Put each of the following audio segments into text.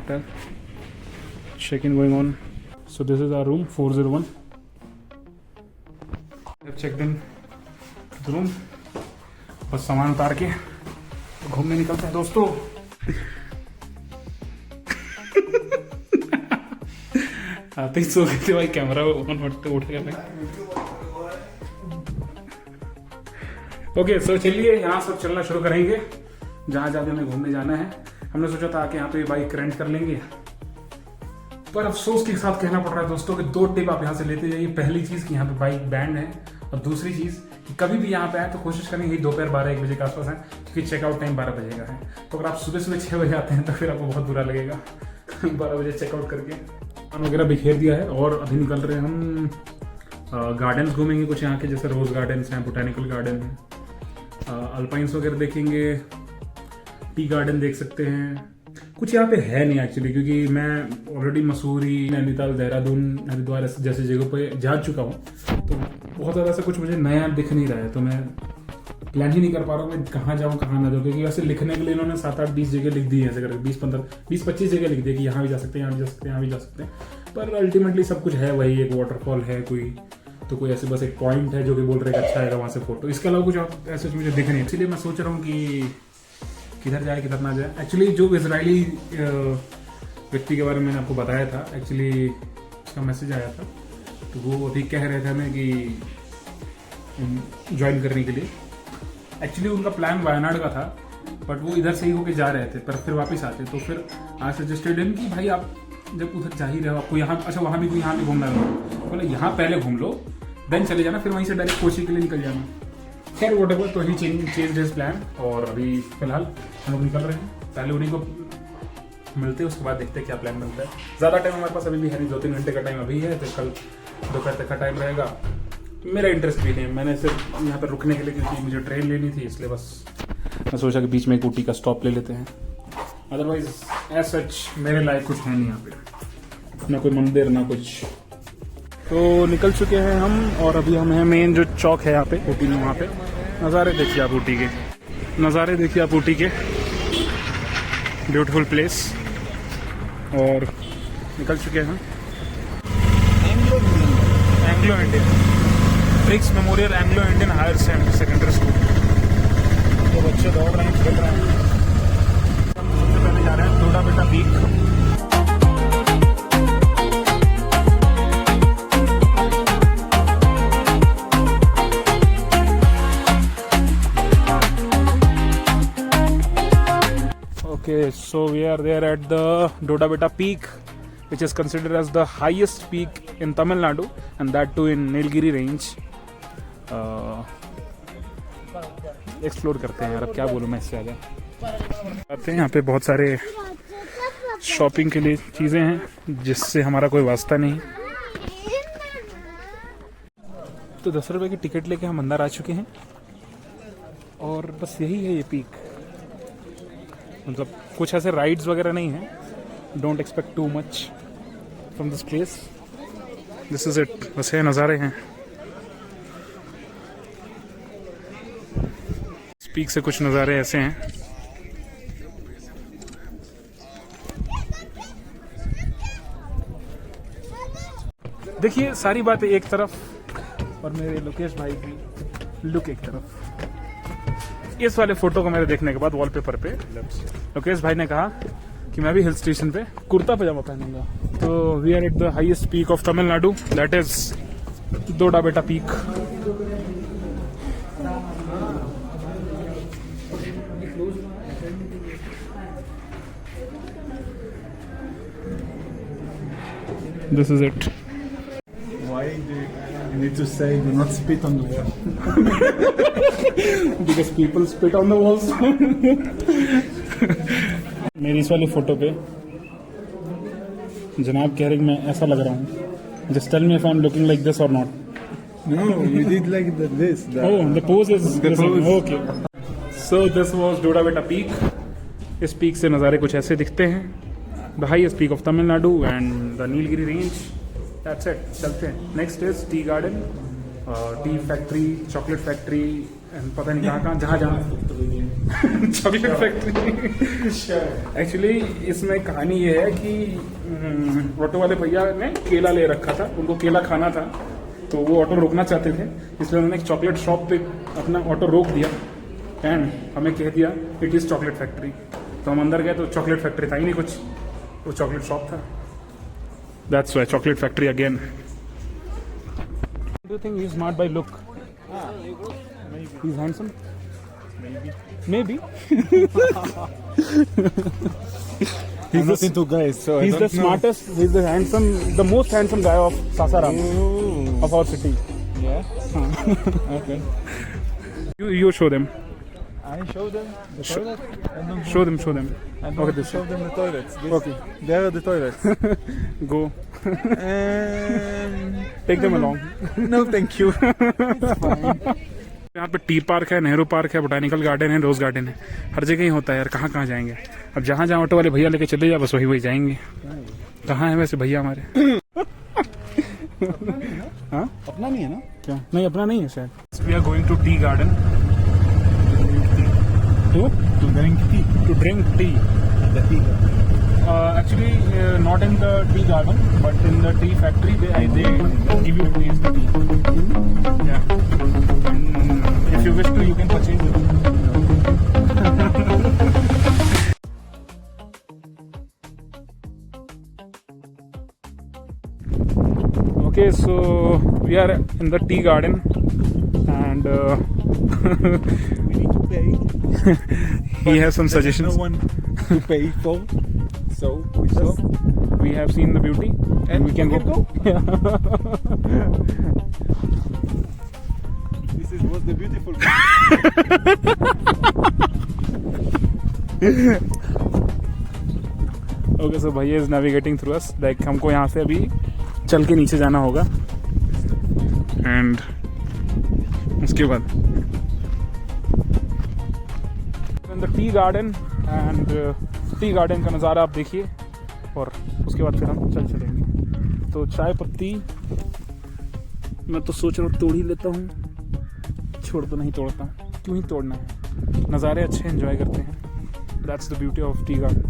hotel. Check-in going on. So this is our room 401. I've checked in the room. बस सामान उतार के घूमने निकलते हैं दोस्तों. आते ही सो गए थे भाई, कैमरा ऑन उठ गया भाई. ओके सो चलिए यहाँ सब चलना शुरू करेंगे. जहाँ जहाँ हमें घूमने जाना है. हमने सोचा था कि यहाँ पे बाइक रेंट कर लेंगे, पर अफसोस के साथ कहना पड़ रहा है दोस्तों कि 2 टिप आप यहाँ से लेते जाइए. पहली चीज कि यहाँ पे बाइक बैंड है, और दूसरी चीज कि कभी भी यहाँ पे आए तो कोशिश करेंगे दोपहर 12-1 बजे के आसपास है, क्योंकि चेकआउट टाइम 12 बजे का है. तो अगर आप सुबह 6 बजे आते हैं तो फिर आपको बहुत बुरा लगेगा 12 बजे चेकआउट करके. सामान वगैरह बिखेर दिया है और अभी निकल रहे हैं हम. गार्डन्स घूमेंगे कुछ यहाँ के, जैसे रोज गार्डन्स हैं, बोटेनिकल गार्डन है, अल्पाइंस वगैरह देखेंगे, टी गार्डन देख सकते हैं. कुछ यहाँ पे है नहीं एक्चुअली, क्योंकि मैं ऑलरेडी मसूरी, नैनीताल, देहरादून, हरिद्वार जैसे जगहों पे जा चुका हूँ. तो बहुत ज़्यादा सा कुछ मुझे नया दिख नहीं रहा है, तो मैं प्लान ही नहीं कर पा रहा हूँ मैं कहाँ जाऊँ कहाँ ना जाऊँ. क्योंकि वैसे लिखने के लिए इन्होंने 7-8-20 जगह लिख दी है, ऐसे करके 20-25 जगह लिख दी कि यहाँ भी जा सकते हैं, यहाँ भी जा सकते हैं, यहाँ भी जा सकते हैं. पर अल्टीमेटली सब कुछ है वही. एक वाटरफॉल है कोई, तो कोई ऐसे बस एक पॉइंट है जो कि बोल रहे हैं अच्छा आएगा वहाँ से फोटो. इसके अलावा कुछ ऐसे मुझे दिख नहीं. इसलिए मैं सोच रहा हूँ कि किधर जाए किधर ना जाए. एक्चुअली जो इजरायली व्यक्ति के बारे में मैंने आपको बताया था, एक्चुअली उसका मैसेज आया था, तो वो अभी कह रहे थे हमें कि ज्वाइन करने के लिए. एक्चुअली उनका प्लान वायनाड का था, बट वो इधर से ही होके जा रहे थे, पर फिर वापस आते. तो फिर आज सजेस्टेड इन कि भाई आप जब उधर जा ही रहे हो, आपको यहाँ अच्छा वहाँ भी घूमना है, बोले यहाँ पहले घूम लो, देन चले जाना, फिर वहीं से डायरेक्ट कोची के लिए निकल जाना. खैर वोट एवर, तो ही चेंज हिज प्लान. और अभी फिलहाल हम लोग निकल रहे हैं. पहले उन्हीं को मिलते हैं, उसके बाद देखते हैं क्या प्लान बनता है. ज़्यादा टाइम हमारे पास अभी भी है नहीं, 2-3 घंटे का टाइम अभी है, तो कल दोपहर तक का टाइम रहेगा. मेरा इंटरेस्ट भी नहीं है, मैंने सिर्फ यहाँ पर रुकने के लिए, क्योंकि मुझे ट्रेन लेनी थी, इसलिए बस मैं सोचा कि बीच में एक ऊटी का स्टॉप ले लेते हैं. अदरवाइज एज सच मेरे लायक कुछ है नहीं यहाँ पे, ना कोई मंदिर ना कुछ. तो निकल चुके हैं हम, और अभी हम हैं मेन जो चौक है यहाँ पे ऊटी में. वहाँ पे नज़ारे देखिए आप ऊटी के, नज़ारे देखिए आप ऊटी के. Beautiful place. और निकल चुके हैं Anglo Indian Breeks Memorial Anglo Indian Higher Secondary School. तो बच्चे दौड़ रहे हैं, खेल रहे हैं. हम सबसे पहले जा रहे हैं डोडा बेटा peak. Okay, so we are there at the Doda Beta Peak, which is considered as the highest peak in Tamil Nadu, and that too in Nilgiri range. Explore करते हैं यार, अब क्या बोलूँ मैं इससे ज़्यादा. आते हैं यहाँ पे बहुत सारे शॉपिंग के लिए चीज़ें हैं जिससे हमारा कोई वास्ता नहीं. तो 10 रुपये की टिकट लेके हम अंदर आ चुके हैं, और बस यही है ये पीक. मतलब कुछ ऐसे राइड्स वगैरह नहीं है. Don't expect too much from this place. This is it. बस ये नज़ारे हैं. पीक से कुछ नज़ारे ऐसे हैं. देखिए सारी बातें एक तरफ, और मेरे लोकेश भाई की लुक एक तरफ. इस वाले फोटो को मेरे देखने के बाद वॉलपेपर पे लोकेश भाई ने कहा कि मैं भी हिल स्टेशन पे कुर्ता पजामा पहनूंगा. तो we are at the highest peak of Tamil Nadu, that is Doddabetta peak. This is it. Why do you need to say do not spit on the wall? Because people spit on the walls. मेरी इस वाली photo पे जनाब कह रहे कि मैं ऐसा लग रहा हूँ. Just tell me if I'm looking like this or not. No, you did like this. Oh, the pose is the pose. Okay. So this was Doda Beta Peak. इस पीक से नज़ारे कुछ ऐसे दिखते हैं. The highest peak of Tamil Nadu and the Nilgiri range. That's it. चलते हैं. Next is tea garden, tea factory, chocolate factory, and पता नहीं कहाँ जहाँ चॉकलेट फैक्ट्री। एक्चुअली इसमें कहानी ये है कि ऑटो वाले भैया ने केला ले रखा था, उनको केला खाना था, तो वो ऑटो रोकना चाहते थे, इसलिए उन्होंने एक चॉकलेट शॉप पे अपना ऑटो रोक दिया एंड हमें कह दिया इट इज़ चॉकलेट फैक्ट्री। तो हम अंदर गए तो चॉकलेट फैक्ट्री था ही नहीं कुछ, वो चॉकलेट शॉप था। That's why chocolate factory again. Do you think he is smart bye look? He is handsome? Maybe. I'm not into guys, so He's the smartest, he's the handsome, the most handsome guy of Sasaram, of our city. Yeah. Okay. You show them. I show them the toilet. And then Show them. and Okay, okay, this show them the toilets. This, Okay. There are the toilets. Go. Take them along. No, thank you. It's fine. यहाँ पे T park है, Nehru park है, botanical garden है, रोज garden है, हर जगह ही होता है यार। कहाँ कहाँ जाएंगे? अब जहाँ जहाँ ऑटो वाले भैया लेके चले जाए बस वही जाएंगे। कहाँ है वैसे भैया हमारे? हाँ अपना नहीं है ना? क्या? नहीं अपना नहीं है शायद। We are going to tea garden To drink tea. To drink tea. The tea. Actually, not in the tea garden, but in the tea factory, they give you taste the tea. Yeah. And if you wish to, you can purchase it. Okay, so we are in the tea garden, and We need to pay. he has some There's suggestions. no one to pay for. So we just We have seen the beauty, and we can go. This was the beautiful part. Okay, so भैया is navigating through us. Like हमको यहाँ से अभी चल के नीचे जाना होगा, and उसके बाद in the tea garden, and tea garden का नज़ारा आप देखिए, और उसके बाद फिर हम चलेंगे। तो चाय पत्ती मैं तो सोच रहा हूँ तोड़ ही लेता हूँ, छोड़ तो नहीं तोड़ता हूँ, क्यों ही तोड़ना है, नज़ारे अच्छे एंजॉय करते हैं। That's the beauty of tea garden.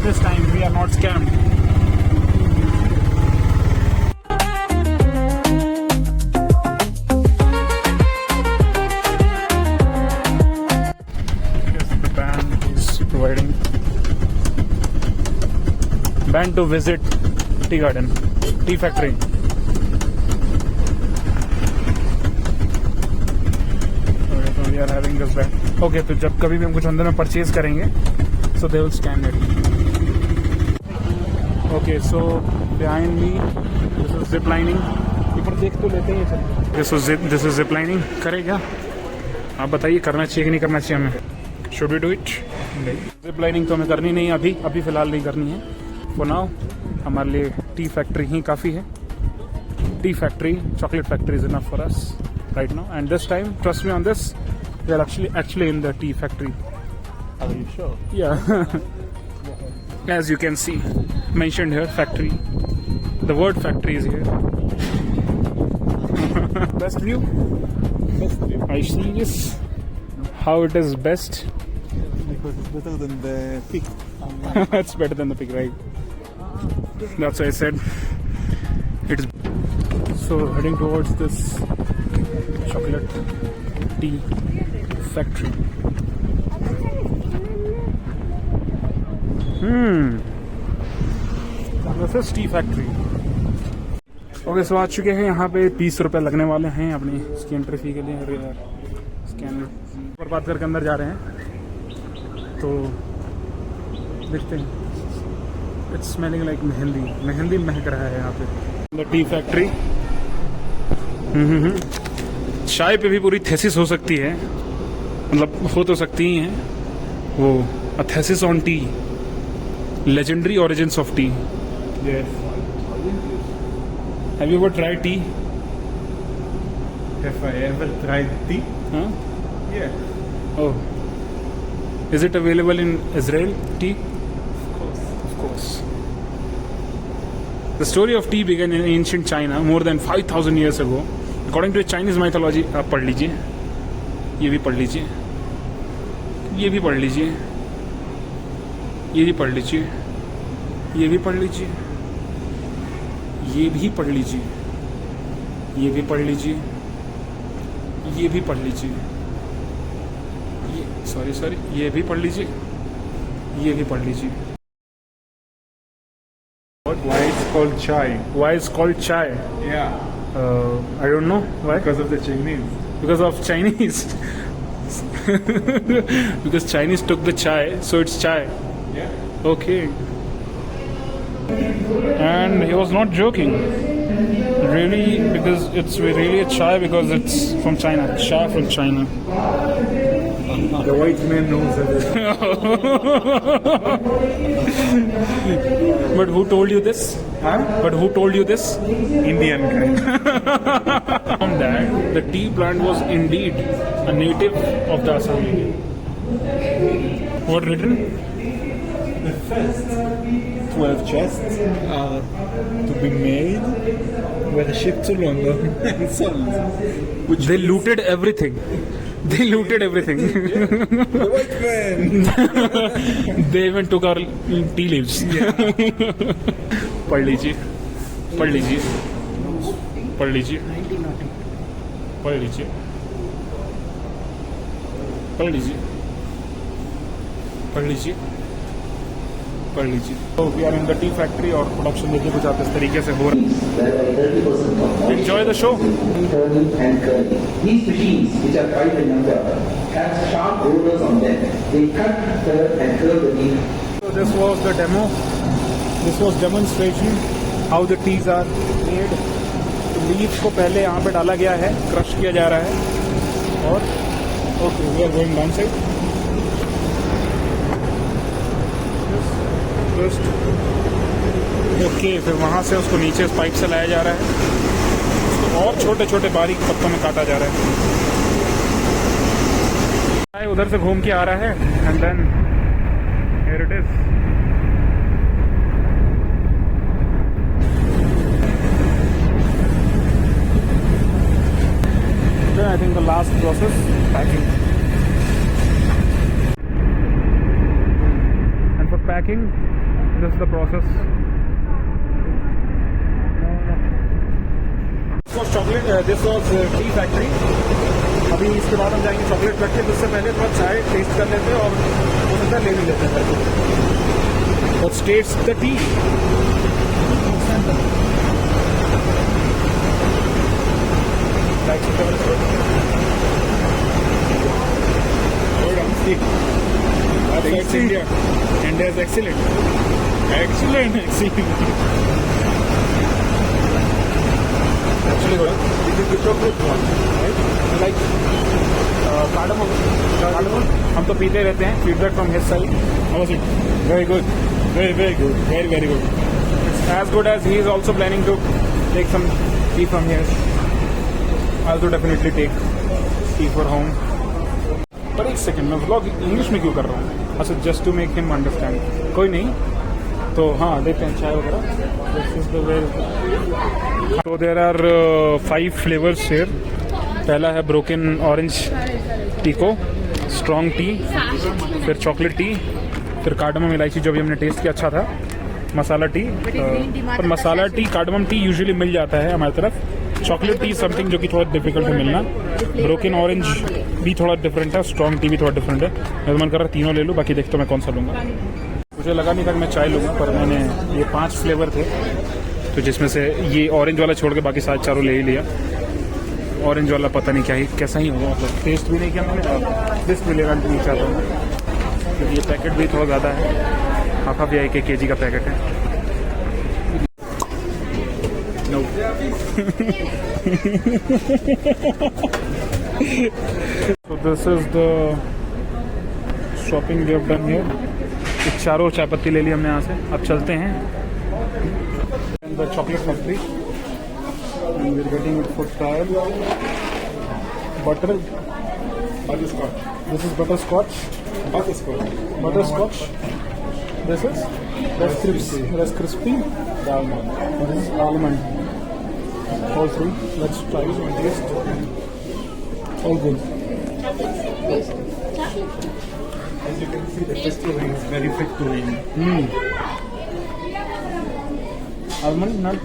This time we are not scammed. Yes, the band is providing band to visit tea garden, tea factory. Okay, so we are having this band. Okay, तो जब कभी भी हम कुछ अंदर में purchase करेंगे, so they will scan it. Okay, so behind me, this is zip lining. ऊपर देख तो लेते हैं चलिए। This is zip lining. करे क्या? आप बताइए करना चाहिए कि नहीं करना चाहिए हमें? Should we do it? Zip lining तो हमें करनी नहीं है अभी फिलहाल नहीं करनी है। For now हमारे लिए टी फैक्ट्री ही काफ़ी है। Tea factory, chocolate factory is enough for us right now. And this time, trust me on this, we are actually in the tea factory. Are you sure? Yeah. As you can see, mentioned here, factory. The word factory is here. Best view? Best view. I see this. How it is best? Because it's better than the pig. It's better than the pig, right? That's why I said it is. So heading towards this chocolate tea factory. This is tea factory. Okay, so आ चुके हैं यहाँ पे। 30 रुपये लगने वाले हैं अपनी इसकी एंट्री फी के लिए। अरे यार, स्कैन पर बात करके अंदर जा रहे हैं तो देखते हैं। इट्स स्मेलिंग लाइक मेहंदी महक रहा है यहाँ पे। The tea factory. चाय पे भी पूरी थेसिस हो सकती है, मतलब हो तो सकती ही है वो। A thesis on tea, legendary origins of tea. Yes. Have you ever try tea? Have I ever tried tea? हाँ? Yeah. Oh. Is it available in Israel, tea? Of course. Of course. The story of tea began in ancient China more than 5,000 years ago. According to Chinese mythology, आप पढ़ लीजिए, ये भी पढ़ लीजिए, ये भी पढ़ लीजिए, ये भी पढ़ लीजिए, ये भी पढ़ लीजिए, ये भी पढ़ लीजिए, ये भी पढ़ लीजिए, ये भी पढ़ लीजिए, ये सॉरी ये भी पढ़ लीजिए, ये भी पढ़ लीजिए। Why it's called chai? Why is called chai? Yeah. I don't know why. Because of the Chinese. Because of Chinese. Because Chinese took the chai, so it's chai. Yeah. Okay. And he was not joking. Really, because it's really a chai because it's from China. Chai from China. The white man knows everything. But who told you this? Huh? But who told you this? Indian guy. From that, the tea plant was indeed a native of the Assam. What written? The first 12 chests are to be made, were shipped to London and sold. Which They looted everything. They looted everything. the white man. They even took our tea leaves. पढ़ लीजिए, पढ़ लीजिए, पढ़ लीजिए, पढ़ लीजिए, पढ़ लीजिए, पढ़ लीजिए, पढ़ लीजिए। तो we are in the tea factory और प्रोडक्शन देखिए कुछ आप इस तरीके से हो रहा है। Enjoy the show. Turning and curling. These machines, which are 5 in number, have sharp rollers on them. They cut, turn and curl the meat. So this was the demo. This was demonstration how the teas are made. तो leaf को पहले यहाँ पे डाला गया है, crush किया जा रहा है और okay we are going down side. Okay फिर वहाँ से उसको नीचे इस पाइप से लाया जा रहा है, उसको और छोटे छोटे बारीक पत्तों में काटा जा रहा है। उधर से घूम के आ रहा है and then here it is. I think the last process, packing. And for packing, this is the process. This was chocolate. This was tea factory. अभी इसके बाद हम जाएंगे चॉकलेट फैक्ट्री। उससे पहले थोड़ा चाय टेस्ट कर लेते हैं और हो सकता है ले भी लेते हैं। What tastes the tea? Like that's India. India is excellent. Excellent. Actually, this is the chocolate one, right? Like cardamom. Cardamom. हम तो पीते रहते हैं. Feedback from his side. How was it? Very good. Very good. Very good. It's as good as he is also planning to take some tea from here. I'll definitely take tea for home. पर एक second, मैं vlog English में क्यों कर रहा हूँ? अच्छा, just to make him understand. कोई नहीं तो हाँ देते हैं चाय वगैरह। This is the way. तो देयर आर 5 फ्लेवर्स हियर। पहला है ब्रोकन ऑरेंज टीको, स्ट्रॉन्ग टी, फिर चॉकलेट टी, फिर कार्डमम इलायची जो भी हमने टेस्ट किया अच्छा था, मसाला टी। पर मसाला टी कार्डमम टी यूजुअली मिल जाता है हमारी तरफ। चॉकलेट टी समथिंग जो कि थोड़ा डिफिकल्ट है मिलना। ब्रोकन ऑरेंज भी थोड़ा डिफरेंट है, स्ट्रॉन्ग टी भी थोड़ा डिफरेंट है। मैं मन कर रहा तीनों ले लूँ, बाकी देखते मैं कौन सा लूँगा। मुझे लगा नहीं था कि मैं चाय लूँगा, पर मैंने ये 5 फ्लेवर थे तो जिसमें से ये ऑरेंज वाला छोड़ के बाकी सारे चारों ले ही लिया। ऑरेंज वाला पता नहीं क्या ही कैसा ही होगा, मतलब टेस्ट भी नहीं किया मैंने और टेस्ट भी लेना नहीं चाहता हूँ क्योंकि ये पैकेट भी थोड़ा ज़्यादा है। हाफ या 1 kg का पैकेट है। No So this is the shopping we have done here. ये चारों चाय पत्ती ले ली हमने यहाँ से. अब चलते हैं the chocolate factory and we're getting it for trial. Butterscotch. This is butterscotch. Butterscotch. This is Rice Crispy. Almond. This is almond. All three. Let's try it and taste. All good. As you can see, the festival is very fit to eat. Almond nut.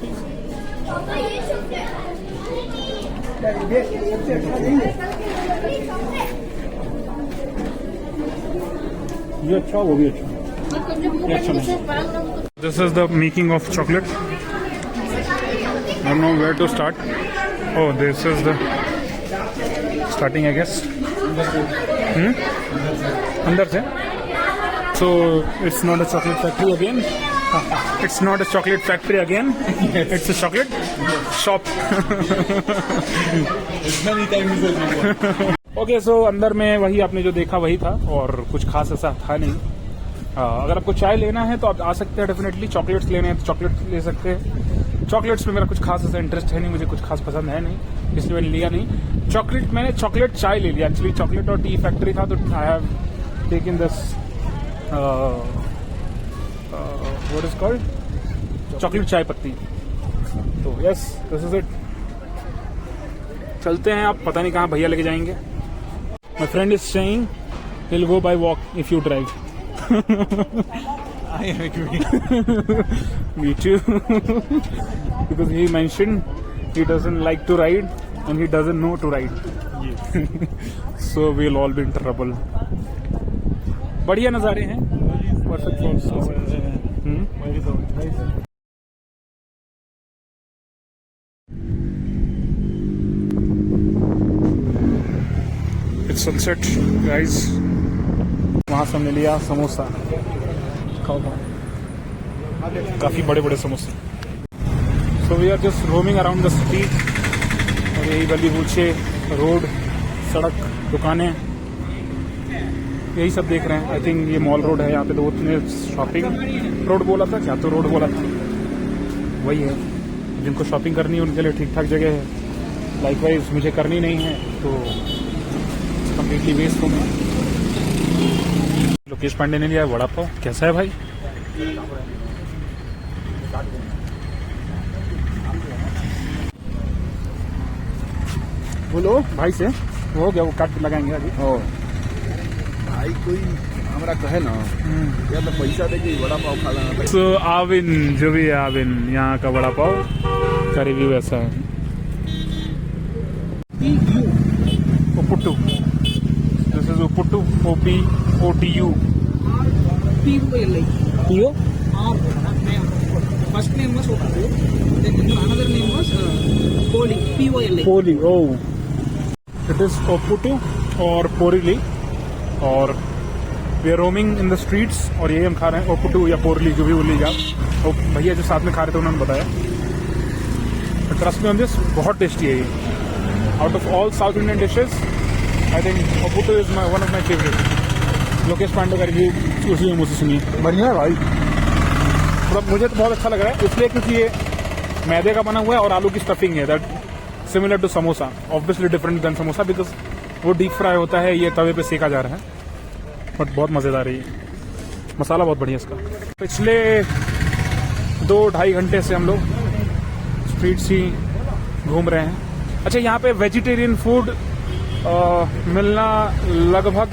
ये अच्छा वो भी अच्छा ये अच्छा नहीं. This is the making of chocolate. I don't know where to start. Oh, this is the starting, I guess. अंदर से. So it's not a chocolate factory again. It's not a chocolate factory again. It's a chocolate shop. Many times okay so अंदर में वही आपने जो देखा वही था और कुछ खास ऐसा था नहीं. अगर आपको चाय लेना है तो आप आ सकते हैं डेफिनेटली. चॉकलेट्स लेने हैं तो चॉकलेट ले सकते हैं. चॉकलेट्स में मेरा कुछ खास ऐसा इंटरेस्ट है नहीं, मुझे कुछ खास पसंद है नहीं, इसलिए मैंने लिया नहीं. मैंने चॉकलेट चाय ले लिया. एक्चुअली चॉकलेट और टी फैक्ट्री था तो I have taken this what is called chocolate चाय पत्ती. तो यस दिस इज इट. चलते हैं. आप पता नहीं कहाँ भैया लेके जाएंगे. My friend is saying he'll go by walk if you drive. I agree. Me too. Because he mentioned he doesn't like to ride and he doesn't know to ride. Yes. So we'll all be in trouble. बढ़िया नज़ारे हैं. Perfect for Where is our choice? It's sunset, guys. वहाँ से हमने लिया समोसा. खाओ. काफी बड़े बड़े समोसे. So we are just roaming around the city. और यही गली कूचे, रोड, सड़क, दुकानें, यही सब देख रहे हैं. आई थिंक ये मॉल रोड है. यहाँ पे दो तीन शॉपिंग रोड बोला था क्या, तो रोड बोला था वही है. जिनको शॉपिंग करनी है उनके लिए ठीक ठाक जगह है. लाइकवाइज मुझे करनी नहीं है तो कंप्लीटली वेस्ट हो गया. लोकेश पांडे ने लिया वड़ा पाव. कैसा है भाई? बोलो भाई से. हो गया वो काट के लगाएंगे अभी. भाई कोई हमरा कहे ना या तो पैसा दे के वड़ा पाव खा लेना. सो आविन जो भी है आविन यहाँ का वड़ा पाव का रिव्यू ऐसा है. Uputtu. This is uputtu. OPOTU. PO? First name was Oppu, then another name was Poli. POLI. Poli. Oh, it is Oputtu or Porili. और we are roaming in the streets और यही हम खा रहे हैं. ओपुटू या पोरली जो भी बोलिएगा. और भैया जो साथ में खा रहे थे उन्होंने बताया. ट्रस्ट में ऑन दिस बहुत टेस्टी है ये. Out of all South Indian dishes I think oputtu is one of my favourite. Lokesh Pandey का रिव्यू उसी में मुझसे सुनिए. बढ़िया है भाई. थोड़ा मुझे तो बहुत अच्छा लग रहा है इसलिए क्योंकि ये मैदे का बना हुआ है और आलू की स्टफिंग है. That similar to samosa. Obviously different than samosa because वो डीप फ्राई होता है, ये तवे पे सेका जा रहा है. बट बहुत मज़ेदार है ये. मसाला बहुत बढ़िया इसका. पिछले 2-2.5 घंटे से हम लोग स्ट्रीट्स ही घूम रहे हैं. अच्छा यहाँ पे वेजिटेरियन फूड मिलना लगभग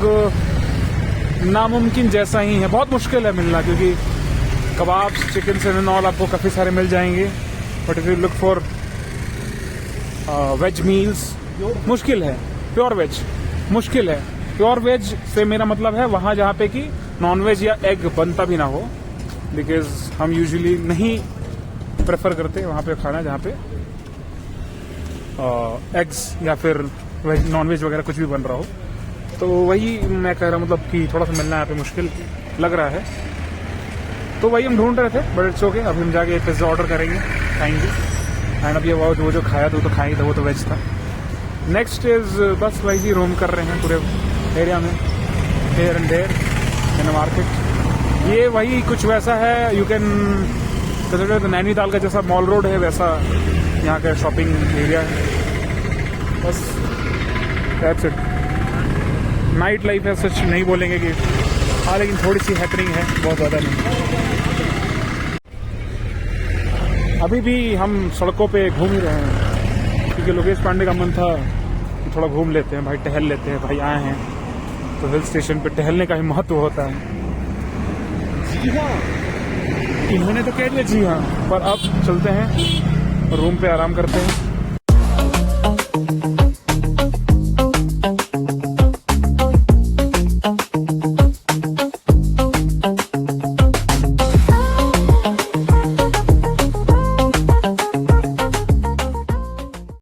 नामुमकिन जैसा ही है. बहुत मुश्किल है मिलना क्योंकि कबाब्स, चिकन एंड ऑल आपको काफ़ी सारे मिल जाएंगे. But if you look for veg meals मुश्किल है. प्योर वेज मुश्किल है. प्योर वेज से मेरा मतलब है वहाँ जहाँ पे कि नॉन वेज या एग बनता भी ना हो. बिकॉज हम यूजुअली नहीं प्रेफर करते वहाँ पे खाना जहाँ पे एग्स या फिर वेज नॉन वेज वगैरह कुछ भी बन रहा हो. तो वही मैं कह रहा हूँ मतलब कि थोड़ा सा मिलना यहाँ पे मुश्किल लग रहा है. तो वही हम ढूंढ रहे थे. But it's okay. अभी हम जाके पिज्ज़ा ऑर्डर करेंगे, खाएंगे. एंड अभी वो जो खाया था वो तो खाया ही था, वो तो वेज था। नेक्स्ट इज बस वैसे ही रोम कर रहे हैं पूरे एरिया में, here and there in market. ये वही कुछ वैसा है, यू कैन कंसिडर नैनीताल का जैसा मॉल रोड है वैसा यहाँ का शॉपिंग एरिया है। बस दैट्स इट। नाइट लाइफ है सच नहीं बोलेंगे कि हाँ, लेकिन थोड़ी सी हैपनिंग है, बहुत ज़्यादा नहीं। अभी भी हम सड़कों पे घूम ही रहे हैं क्योंकि लोकेश पांडे का मन था कि थोड़ा घूम लेते हैं भाई, टहल लेते हैं भाई, आए हैं तो हिल स्टेशन पे टहलने का ही महत्व होता है। जी हाँ, इन्होंने तो कह दिया जी हाँ, पर अब चलते हैं रूम पे आराम करते हैं।